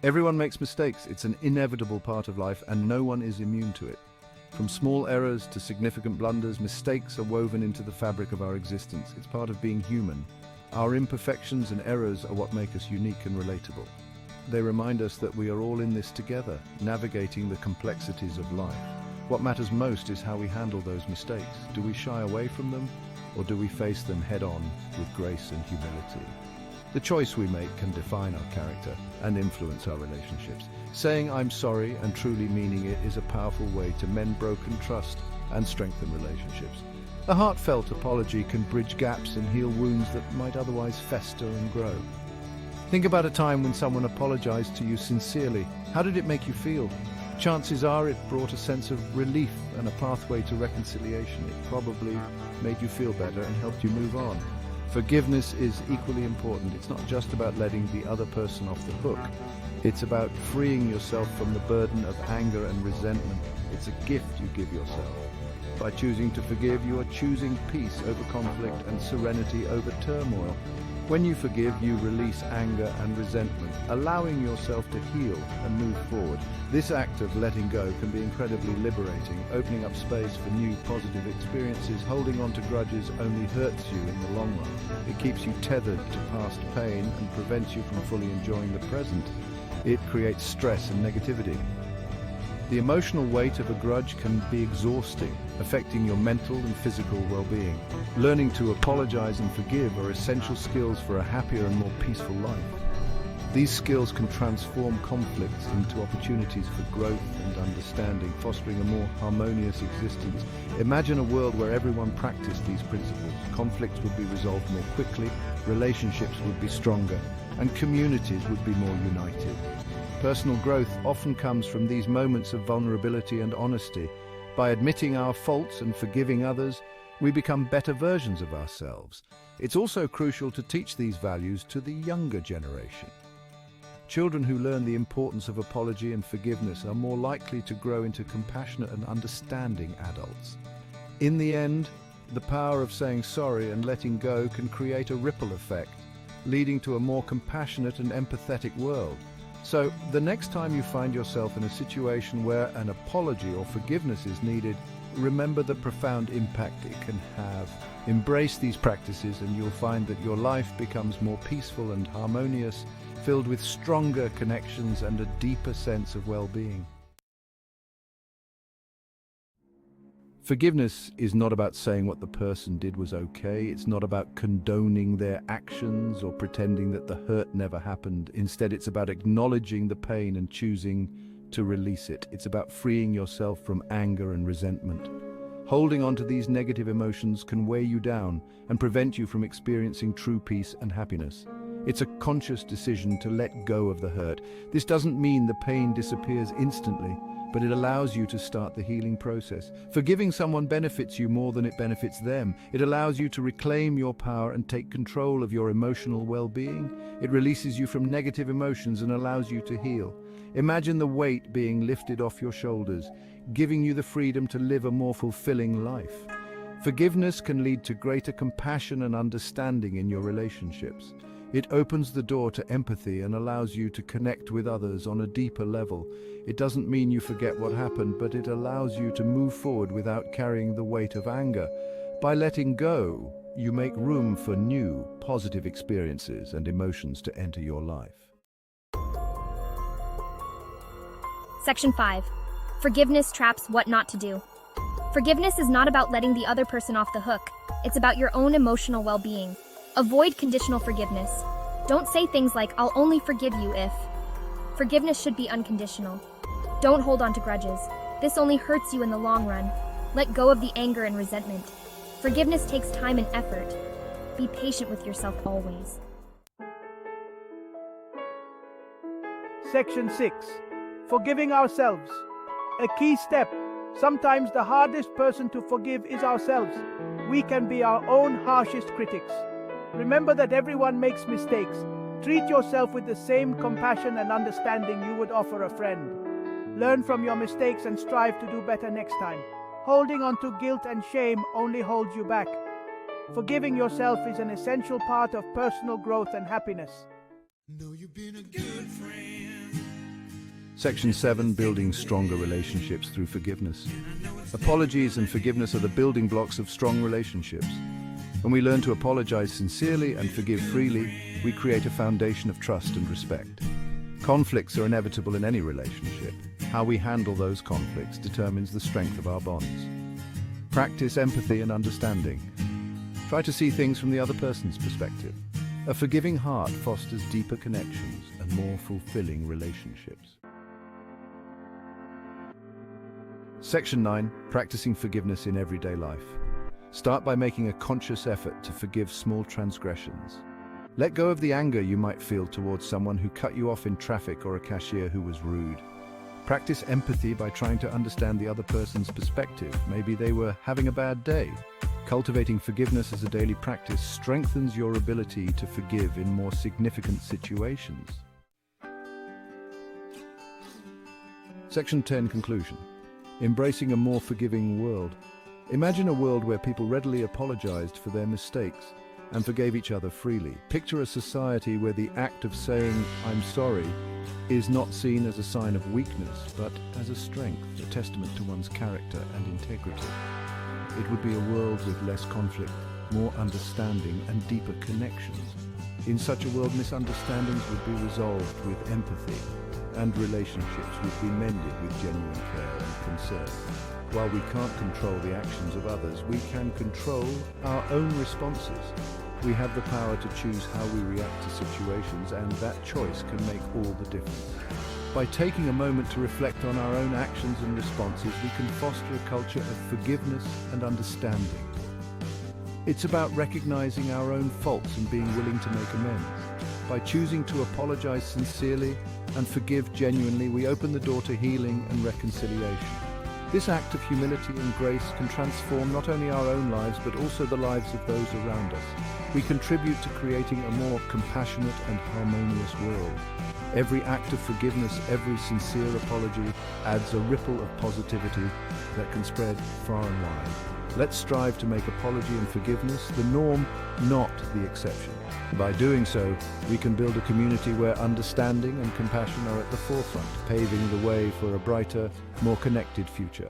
Everyone makes mistakes. It's an inevitable part of life, and no one is immune to it. From small errors to significant blunders, mistakes are woven into the fabric of our existence. It's part of being human. Our imperfections and errors are what make us unique and relatable. They remind us that we are all in this together, navigating the complexities of life. What matters most is how we handle those mistakes. Do we shy away from them, or do we face them head-on with grace and humility? The choice we make can define our character and influence our relationships. Saying "I'm sorry" and truly meaning it is a powerful way to mend broken trust and strengthen relationships. A heartfelt apology can bridge gaps and heal wounds that might otherwise fester and grow. Think about a time when someone apologized to you sincerely. How did it make you feel? Chances are it brought a sense of relief and a pathway to reconciliation. It probably made you feel better and helped you move on. Forgiveness is equally important. It's not just about letting the other person off the hook. It's about freeing yourself from the burden of anger and resentment. It's a gift you give yourself. By choosing to forgive, you are choosing peace over conflict and serenity over turmoil. When you forgive, you release anger and resentment, allowing yourself to heal and move forward. This act of letting go can be incredibly liberating, opening up space for new positive experiences. Holding on to grudges only hurts you in the long run. It keeps you tethered to past pain and prevents you from fully enjoying the present. It creates stress and negativity. The emotional weight of a grudge can be exhausting, affecting your mental and physical well-being. Learning to apologize and forgive are essential skills for a happier and more peaceful life. These skills can transform conflicts into opportunities for growth and understanding, fostering a more harmonious existence. Imagine a world where everyone practiced these principles. Conflicts would be resolved more quickly, relationships would be stronger, and communities would be more united. Personal growth often comes from these moments of vulnerability and honesty. By admitting our faults and forgiving others, we become better versions of ourselves. It's also crucial to teach these values to the younger generation. Children who learn the importance of apology and forgiveness are more likely to grow into compassionate and understanding adults. In the end, the power of saying sorry and letting go can create a ripple effect, leading to a more compassionate and empathetic world. So, the next time you find yourself in a situation where an apology or forgiveness is needed, remember the profound impact it can have. Embrace these practices and you'll find that your life becomes more peaceful and harmonious, filled with stronger connections and a deeper sense of well-being. Forgiveness is not about saying what the person did was okay. It's not about condoning their actions or pretending that the hurt never happened. Instead, it's about acknowledging the pain and choosing to release it. It's about freeing yourself from anger and resentment. Holding on to these negative emotions can weigh you down and prevent you from experiencing true peace and happiness. It's a conscious decision to let go of the hurt. This doesn't mean the pain disappears instantly, but it allows you to start the healing process. Forgiving someone benefits you more than it benefits them. It allows you to reclaim your power and take control of your emotional well-being. It releases you from negative emotions and allows you to heal. Imagine the weight being lifted off your shoulders, giving you the freedom to live a more fulfilling life. Forgiveness can lead to greater compassion and understanding in your relationships. It opens the door to empathy and allows you to connect with others on a deeper level. It doesn't mean you forget what happened, but it allows you to move forward without carrying the weight of anger. By letting go, you make room for new, positive experiences and emotions to enter your life. Section 5. Forgiveness traps what not to do. Forgiveness is not about letting the other person off the hook. It's about your own emotional well-being. Avoid conditional forgiveness. Don't say things like, "I'll only forgive you if." Forgiveness should be unconditional. Don't hold on to grudges. This only hurts you in the long run. Let go of the anger and resentment. Forgiveness takes time and effort. Be patient with yourself always. Section 6. Forgiving ourselves. A key step. Sometimes the hardest person to forgive is ourselves. We can be our own harshest critics. Remember that everyone makes mistakes. Treat yourself with the same compassion and understanding you would offer a friend. Learn from your mistakes and strive to do better next time. Holding on to guilt and shame only holds you back. Forgiving yourself is an essential part of personal growth and happiness. Know you've been a good friend. Section 7, building stronger relationships through forgiveness. Apologies and forgiveness are the building blocks of strong relationships. When we learn to apologize sincerely and forgive freely, we create a foundation of trust and respect. Conflicts are inevitable in any relationship. How we handle those conflicts determines the strength of our bonds. Practice empathy and understanding. Try to see things from the other person's perspective. A forgiving heart fosters deeper connections and more fulfilling relationships. Section 9, practicing forgiveness in everyday life. Start by making a conscious effort to forgive small transgressions. Let go of the anger you might feel towards someone who cut you off in traffic or a cashier who was rude. Practice empathy by trying to understand the other person's perspective. Maybe they were having a bad day. Cultivating forgiveness as a daily practice strengthens your ability to forgive in more significant situations. Section 10, conclusion. Embracing a more forgiving world. Imagine a world where people readily apologized for their mistakes and forgave each other freely. Picture a society where the act of saying, "I'm sorry," is not seen as a sign of weakness, but as a strength, a testament to one's character and integrity. It would be a world with less conflict, more understanding, and deeper connections. In such a world, misunderstandings would be resolved with empathy, and relationships would be mended with genuine care and concern. While we can't control the actions of others, we can control our own responses. We have the power to choose how we react to situations, and that choice can make all the difference. By taking a moment to reflect on our own actions and responses, we can foster a culture of forgiveness and understanding. It's about recognizing our own faults and being willing to make amends. By choosing to apologize sincerely and forgive genuinely, we open the door to healing and reconciliation. This act of humility and grace can transform not only our own lives, but also the lives of those around us. We contribute to creating a more compassionate and harmonious world. Every act of forgiveness, every sincere apology, adds a ripple of positivity that can spread far and wide. Let's strive to make apology and forgiveness the norm, not the exception. By doing so, we can build a community where understanding and compassion are at the forefront, paving the way for a brighter, more connected future.